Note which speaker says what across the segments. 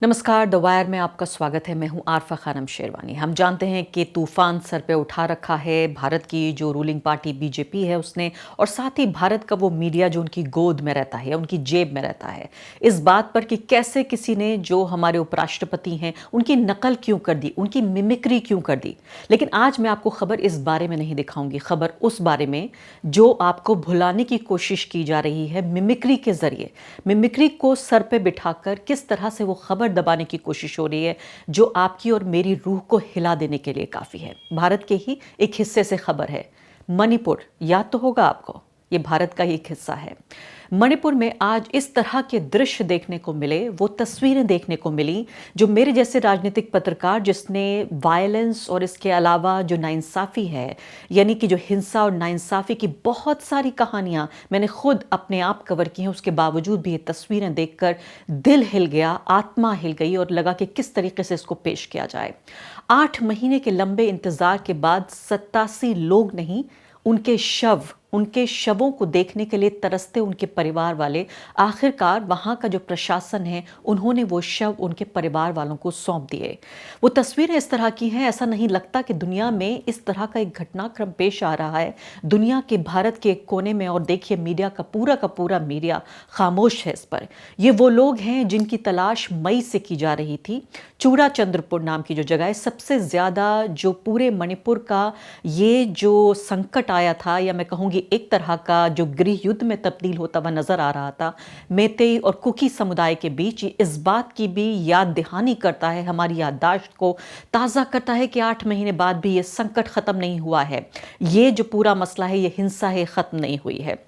Speaker 1: नमस्कार, the wire में आपका स्वागत है। मैं हूं आरफा खानम शेरवानी। हम जानते हैं कि तूफान सर पे उठा रखा है भारत की जो रूलिंग पार्टी बीजेपी है उसने, और साथ ही भारत का वो मीडिया जो उनकी गोद में रहता है, उनकी जेब में रहता है, इस बात पर कि कैसे किसी ने जो हमारे उपराष्ट्रपति हैं उनकी नकल क्यों कर दी, उनकी मिमिक्री क्यों कर दी। लेकिन आज मैं आपको खबर इस बारे में नहीं दिखाऊंगी, खबर उस बारे में जो आपको भुलाने की कोशिश की जा रही है मिमिक्री के जरिए। मिमिक्री को सर पे बिठाकर किस तरह से वो खबर दबाने की कोशिश हो रही है जो आपकी और मेरी रूह को हिला देने के लिए काफी है। भारत के ही एक हिस्से से खबर है। मणिपुर याद तो होगा आपको, ये भारत का ही एक हिस्सा है। मणिपुर में आज इस तरह के दृश्य देखने को मिले, वो तस्वीरें देखने को मिली जो मेरे जैसे राजनीतिक पत्रकार जिसने वायलेंस और इसके अलावा जो नाइंसाफ़ी है, यानी कि जो हिंसा और नाइंसाफ़ी की बहुत सारी कहानियां मैंने खुद अपने आप कवर की हैं, उसके बावजूद भी ये तस्वीरें देखकर दिल हिल गया, आत्मा हिल गई और लगा कि किस तरीके से इसको पेश किया जाए। 8 महीने के लंबे इंतजार के बाद 87 लोग नहीं, उनके शवों को देखने के लिए तरसते उनके परिवार वाले, आखिरकार वहां का जो प्रशासन है उन्होंने वो शव उनके परिवार वालों को सौंप दिए। वो तस्वीरें इस तरह की हैं, ऐसा नहीं लगता कि दुनिया में इस तरह का एक घटनाक्रम पेश आ रहा है दुनिया के भारत के एक कोने में। और देखिए, मीडिया का पूरा मीडिया खामोश है इस पर। ये वो लोग हैं जिनकी तलाश मई से की जा रही थी। चूड़ाचंद्रपुर नाम की जो जगह है, सबसे ज्यादा जो पूरे मणिपुर का ये जो संकट आया था, या मैं कहूँगी एक तरह का जो गृह युद्ध में तब्दील होता हुआ नजर आ रहा था मेतेई और कुकी समुदाय के बीच, इस बात की भी याद दहानी करता है, हमारी याददाश्त को ताज़ा करता है कि 8 महीने बाद भी ये संकट खत्म नहीं हुआ है। ये जो पूरा मसला है, ये हिंसा है, खत्म नहीं हुई है।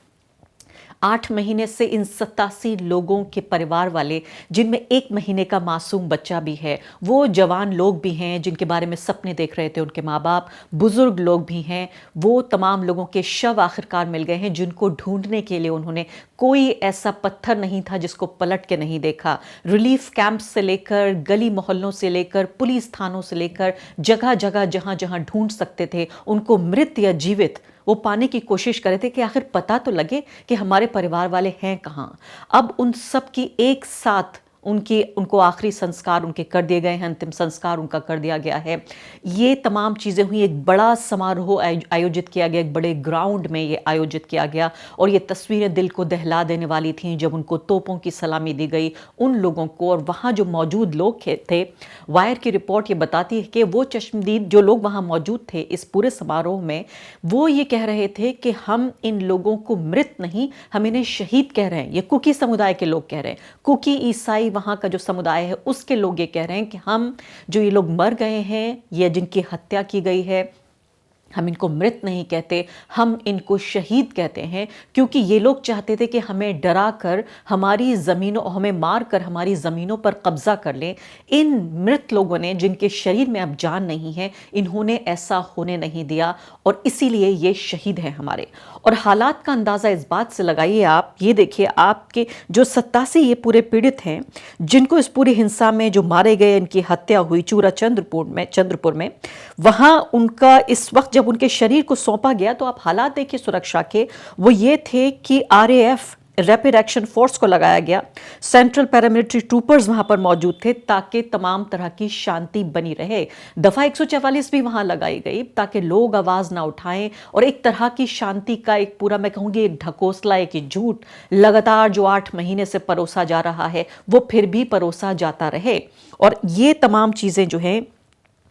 Speaker 1: 8 महीने से इन 87 लोगों के परिवार वाले, जिनमें 1 महीने का मासूम बच्चा भी है, वो जवान लोग भी हैं जिनके बारे में सपने देख रहे थे उनके माँ बाप, बुजुर्ग लोग भी हैं, वो तमाम लोगों के शव आखिरकार मिल गए हैं जिनको ढूंढने के लिए उन्होंने कोई ऐसा पत्थर नहीं था जिसको पलट के नहीं देखा। रिलीफ कैंप से लेकर गली मोहल्लों से लेकर पुलिस थानों से लेकर जगह जगह जहां जहां ढूंढ सकते थे उनको मृत या जीवित वो पाने की कोशिश कर रहे थे कि आखिर पता तो लगे कि हमारे परिवार वाले हैं कहाँ। अब उन सब की एक साथ उनको आखिरी संस्कार उनके कर दिए गए हैं, अंतिम संस्कार उनका कर दिया गया है। ये तमाम चीज़ें हुई, एक बड़ा समारोह आयोजित किया गया, एक बड़े ग्राउंड में ये आयोजित किया गया, और ये तस्वीरें दिल को दहला देने वाली थीं जब उनको तोपों की सलामी दी गई उन लोगों को। और वहाँ जो मौजूद लोग थे, वायर की रिपोर्ट ये बताती है कि वो चश्मदीद जो लोग वहाँ मौजूद थे इस पूरे समारोह में, वो ये कह रहे थे कि हम इन लोगों को मृत नहीं, हम इन्हें शहीद कह रहे हैं। ये कुकी समुदाय के लोग कह रहे हैं, कुकी ईसाई वहां का जो समुदाय है उसके लोग ये कह रहे हैं कि हम जो ये लोग मर गए हैं या जिनकी हत्या की गई है, हम इनको मृत नहीं कहते, हम इनको शहीद कहते हैं, क्योंकि ये लोग चाहते थे कि हमें डरा कर हमारी ज़मीनों, हमें मार कर हमारी ज़मीनों पर कब्जा कर लें। इन मृत लोगों ने, जिनके शरीर में अब जान नहीं है, इन्होंने ऐसा होने नहीं दिया और इसीलिए ये शहीद हैं हमारे। और हालात का अंदाज़ा इस बात से लगाइए आप, ये देखिए आपके जो 87 ये पूरे पीड़ित हैं जिनको इस पूरी हिंसा में जो मारे गए, इनकी हत्या हुई चंद्रपुर में, वहाँ उनका इस वक्त जब उनके शरीर को सौंपा गया तो आप हालात देखिए सुरक्षा के, वो ये थे कि आरएएफ रैपिड एक्शन फोर्स को लगाया गया, सेंट्रल पैरामिलिट्री ट्रूपर्स वहां पर मौजूद थे ताकि तमाम तरह की शांति बनी रहे। दफा 144 भी वहां लगाई गई ताकि लोग आवाज ना उठाएं और एक तरह की शांति का एक पूरा, मैं कहूंगी, एक ढकोसला, एक झूठ लगातार जो 8 महीने से परोसा जा रहा है वो फिर भी परोसा जाता रहे। और ये तमाम चीजें जो हैं,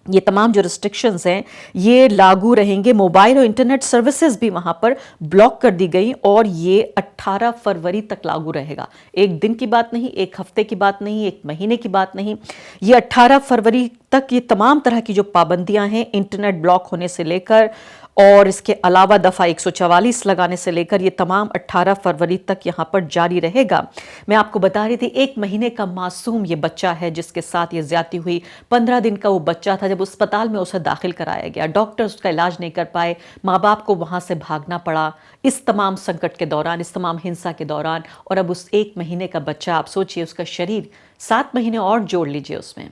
Speaker 1: ये तमाम जो रिस्ट्रिक्शंस हैं ये लागू रहेंगे। मोबाइल और इंटरनेट सर्विसेज भी वहां पर ब्लॉक कर दी गई और ये 18 फरवरी तक लागू रहेगा। एक दिन की बात नहीं, एक हफ्ते की बात नहीं, एक महीने की बात नहीं, ये 18 फरवरी तक ये तमाम तरह की जो पाबंदियां हैं, इंटरनेट ब्लॉक होने से लेकर और इसके अलावा दफ़ा 144 लगाने से लेकर, ये तमाम 18 फरवरी तक यहाँ पर जारी रहेगा। मैं आपको बता रही थी 1 महीने का मासूम ये बच्चा है जिसके साथ ये ज्यादती हुई। 15 दिन का वो बच्चा था जब अस्पताल में उसे दाखिल कराया गया, डॉक्टर उसका इलाज नहीं कर पाए, माँ बाप को वहाँ से भागना पड़ा इस तमाम संकट के दौरान, इस तमाम हिंसा के दौरान। और अब उस 1 महीने का बच्चा, आप सोचिए, उसका शरीर 7 महीने और जोड़ लीजिए उसमें,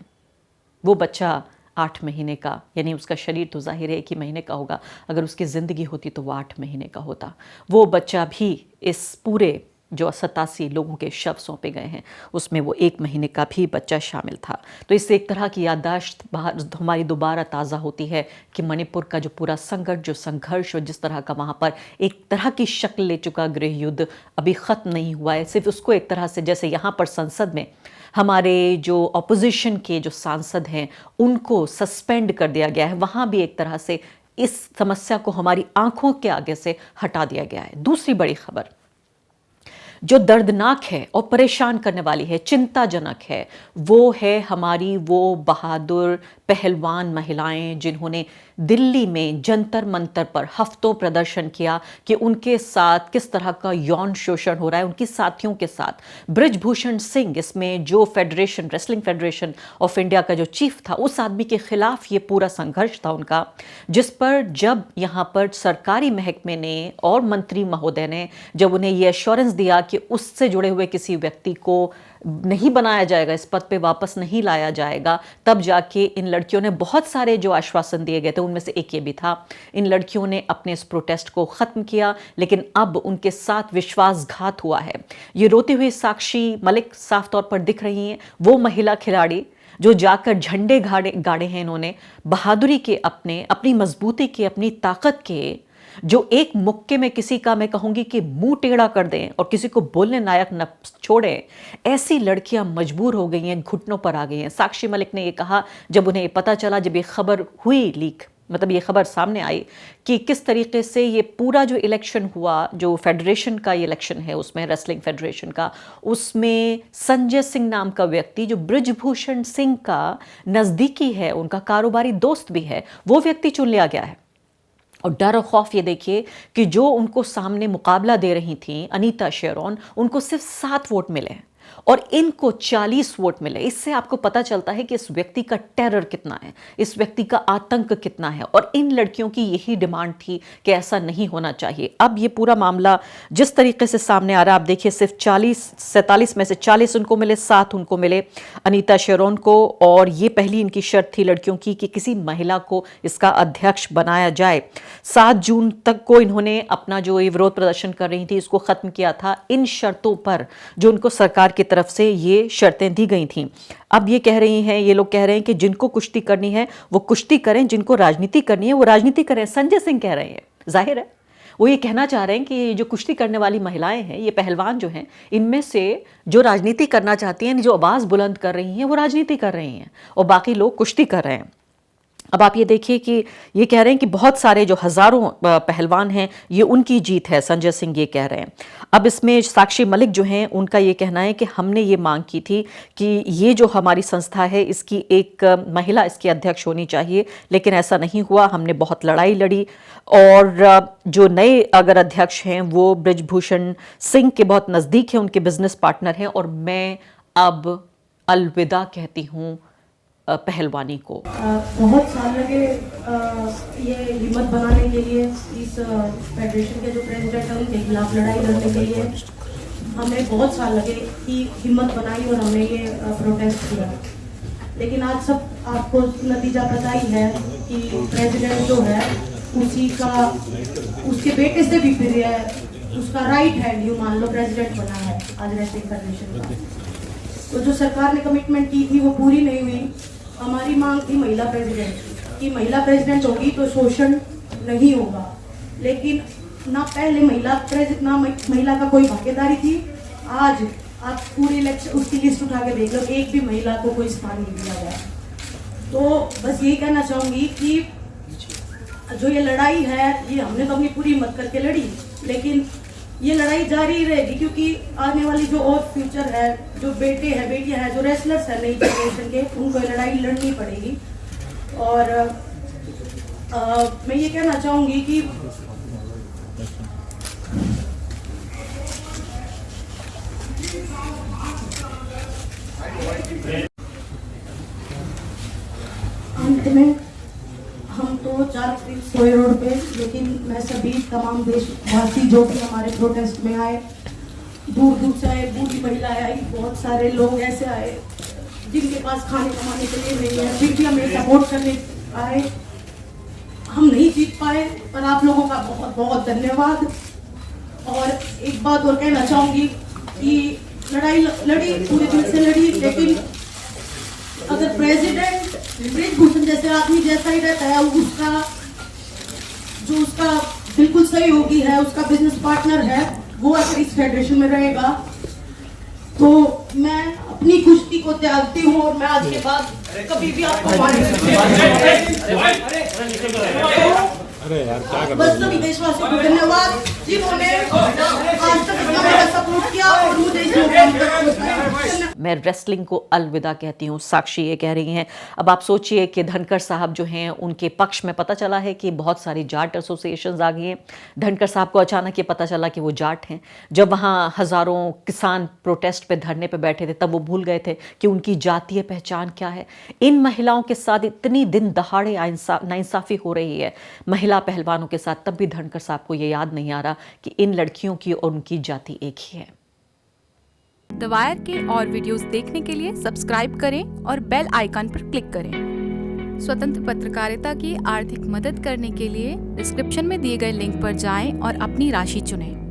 Speaker 1: वो बच्चा 8 महीने का, यानी उसका शरीर तो जाहिर है 1 ही महीने का होगा, अगर उसकी ज़िंदगी होती तो वो 8 महीने का होता। वो बच्चा भी इस पूरे जो 87 लोगों के शव सौंपे गए हैं, उसमें वो 1 महीने का भी बच्चा शामिल था। तो इससे एक तरह की याददाश्त हमारी दोबारा ताज़ा होती है कि मणिपुर का जो पूरा संघर्ष और जिस तरह का वहाँ पर एक तरह की शक्ल ले चुका गृह युद्ध अभी ख़त्म नहीं हुआ है। सिर्फ उसको एक तरह से, जैसे यहाँ पर संसद में हमारे जो ऑपोजिशन के जो सांसद हैं उनको सस्पेंड कर दिया गया है, वहाँ भी एक तरह से इस समस्या को हमारी आंखों के आगे से हटा दिया गया है। दूसरी बड़ी खबर जो दर्दनाक है और परेशान करने वाली है, चिंताजनक है, वो है हमारी वो बहादुर पहलवान महिलाएं जिन्होंने दिल्ली में जंतर मंतर पर हफ्तों प्रदर्शन किया कि उनके साथ किस तरह का यौन शोषण हो रहा है, उनकी साथियों के साथ। बृजभूषण सिंह, इसमें जो federation, wrestling federation of India का जो चीफ था, उस आदमी के खिलाफ ये पूरा संघर्ष था उनका, जिस पर जब यहाँ पर सरकारी महकमे ने और मंत्री महोदय ने जब उन्हें ये एश्योरेंस दिया कि उससे जुड़े हुए किसी व्यक्ति को नहीं बनाया जाएगा, इस पद पे वापस नहीं लाया जाएगा, तब जाके इन लड़कियों ने बहुत सारे जो आश्वासन दिए गए थे उनमें से एक ये भी था, इन लड़कियों ने अपने इस प्रोटेस्ट को ख़त्म किया। लेकिन अब उनके साथ विश्वासघात हुआ है। ये रोती हुई साक्षी मलिक साफ तौर पर दिख रही हैं, वो महिला खिलाड़ी जो जाकर झंडे गाड़े हैं इन्होंने, बहादुरी के, अपनी मजबूती के, अपनी ताकत के, जो एक मुक्के में किसी का, मैं कहूंगी कि मुंह टेढ़ा कर दें और किसी को बोलने लायक न छोड़ें, ऐसी लड़कियां मजबूर हो गई हैं, घुटनों पर आ गई हैं। साक्षी मलिक ने ये कहा जब उन्हें पता चला, जब ये खबर हुई लीक, मतलब ये खबर सामने आई कि किस तरीके से ये पूरा जो इलेक्शन हुआ, जो फेडरेशन का इलेक्शन है उसमें, रेसलिंग फेडरेशन का, उसमें संजय सिंह नाम का व्यक्ति जो बृजभूषण सिंह का नज़दीकी है, उनका कारोबारी दोस्त भी है, वो व्यक्ति चुन लिया गया है। और डर और खौफ ये देखिए कि जो उनको सामने मुकाबला दे रही थी अनीता शेरोन, उनको सिर्फ 7 वोट मिले और इनको 40 वोट मिले। इससे आपको पता चलता है कि इस व्यक्ति का टेरर कितना है, इस व्यक्ति का आतंक कितना है। और इन लड़कियों की यही डिमांड थी कि ऐसा नहीं होना चाहिए। अब ये पूरा मामला जिस तरीके से सामने आ रहा है, आप देखिए, सिर्फ 47 में से 40 उनको मिले, 7 उनको मिले अनीता शेरोन को। और ये पहली इनकी शर्त थी लड़कियों की कि किसी महिला को इसका अध्यक्ष बनाया जाए। 7 जून तक को इन्होंने अपना जो ये विरोध प्रदर्शन कर रही थी इसको खत्म किया था, इन शर्तों पर जो उनको सरकार की तरफ से ये शर्तें दी गई थीं। अब ये कह रही हैं, ये लोग कह रहे हैं कि जिनको कुश्ती करनी है वो कुश्ती करें, जिनको राजनीति करनी है वो राजनीति करें। संजय सिंह कह रहे हैं, जाहिर है वो ये कहना चाह रहे हैं कि जो कुश्ती करने वाली महिलाएं हैं, ये पहलवान जो हैं, इनमें से जो राजनीति करना चाहती हैं, जो आवाज़ बुलंद कर रही हैं, वो राजनीति कर रही हैं और बाकी लोग कुश्ती कर रहे हैं। अब आप ये देखिए कि ये कह रहे हैं कि बहुत सारे जो हज़ारों पहलवान हैं, ये उनकी जीत है, संजय सिंह ये कह रहे हैं। अब इसमें साक्षी मलिक जो हैं, उनका ये कहना है कि हमने ये मांग की थी कि ये जो हमारी संस्था है इसकी एक महिला इसकी अध्यक्ष होनी चाहिए, लेकिन ऐसा नहीं हुआ। हमने बहुत लड़ाई लड़ी और जो नए अगर अध्यक्ष हैं वो बृजभूषण सिंह के बहुत नज़दीक हैं, उनके बिजनेस पार्टनर हैं। और मैं अब अलविदा कहती हूँ पहलवानी को।
Speaker 2: बहुत साल लगे ये हिम्मत बनाने के लिए, इस फेडरेशन के जो प्रेसिडेंट हैं उनके खिलाफ लड़ाई लड़ने के लिए हमें बहुत साल लगे कि हिम्मत बनाई और हमने ये प्रोटेस्ट किया। लेकिन आज सब आपको नतीजा पता ही है कि प्रेसिडेंट जो है उसके बेटे से भी फिर है, उसका राइट हैंड यूँ मान लो प्रेसिडेंट बना है आज रेसलिंग फेडरेशन का। तो जो सरकार ने कमिटमेंट की थी वो पूरी नहीं हुई। हमारी मांग थी महिला प्रेसिडेंट की, महिला प्रेसिडेंट होगी तो शोषण नहीं होगा, लेकिन ना पहले महिला का कोई भागीदारी थी। आज आप पूरे इलेक्शन उसकी लिस्ट उठा के देख लो, एक भी महिला को कोई स्थान नहीं दिया गया। तो बस यही कहना चाहूंगी कि जो ये लड़ाई है ये हमने तो अपनी पूरी हिम्मत करके लड़ी, लेकिन ये लड़ाई जारी रहेगी क्योंकि आने वाली जो और फ्यूचर है, जो बेटे हैं बेटियां हैं, जो रेसलर्स हैं नई जनरेशन के, उनको ये लड़ाई लड़नी पड़ेगी। और मैं ये कहना चाहूंगी कि अंत में हम तो 4 दिन सोए रोड पे, लेकिन मैं सभी तमाम देशवासी जो भी हमारे प्रोटेस्ट में आए, दूर दूर से आए, बूढ़ी महिलाएं आई, बहुत सारे लोग ऐसे आए जिनके पास खाने कमाने के लिए नहीं है, फिर भी हमें सपोर्ट करने आए। हम नहीं जीत पाए पर आप लोगों का बहुत बहुत धन्यवाद। और एक बात और कहना चाहूंगी कि लड़ाई लड़ी पूरे दिल से लड़ी, लेकिन अगर प्रेसिडेंट ब्रिजभूषण जैसे आदमी जैसा ही रहता है, उसका बिल्कुल सहयोगी है, उसका बिजनेस पार्टनर है, वो अगर इस फेडरेशन में रहेगा तो मैं अपनी कुश्ती को त्यागती हूँ और मैं आज के बाद कभी भी आपको बस सभी देशवासियों को धन्यवाद जिन्होंने आज तक इतना मेरा सपोर्ट किया और मुझे इस मुकाम तक पहुंचाया।
Speaker 1: मैं रेसलिंग को अलविदा कहती हूँ, साक्षी ये कह रही हैं। अब आप सोचिए कि धनखड़ साहब जो हैं उनके पक्ष में पता चला है कि बहुत सारी जाट एसोसिएशंस आ गई हैं। धनखड़ साहब को अचानक ये पता चला कि वो जाट हैं। जब वहाँ हज़ारों किसान प्रोटेस्ट पे धरने पे बैठे थे तब वो भूल गए थे कि उनकी जातीय पहचान क्या है। इन महिलाओं के साथ इतनी दिन दहाड़े नाइंसाफ़ी हो रही है महिला पहलवानों के साथ, तब भी धनखड़ साहब को ये याद नहीं आ रहा कि इन लड़कियों की और उनकी जाति एक ही है।
Speaker 3: द वायर के और वीडियोस देखने के लिए सब्सक्राइब करें और बेल आइकन पर क्लिक करें। स्वतंत्र पत्रकारिता की आर्थिक मदद करने के लिए डिस्क्रिप्शन में दिए गए लिंक पर जाएं और अपनी राशि चुनें।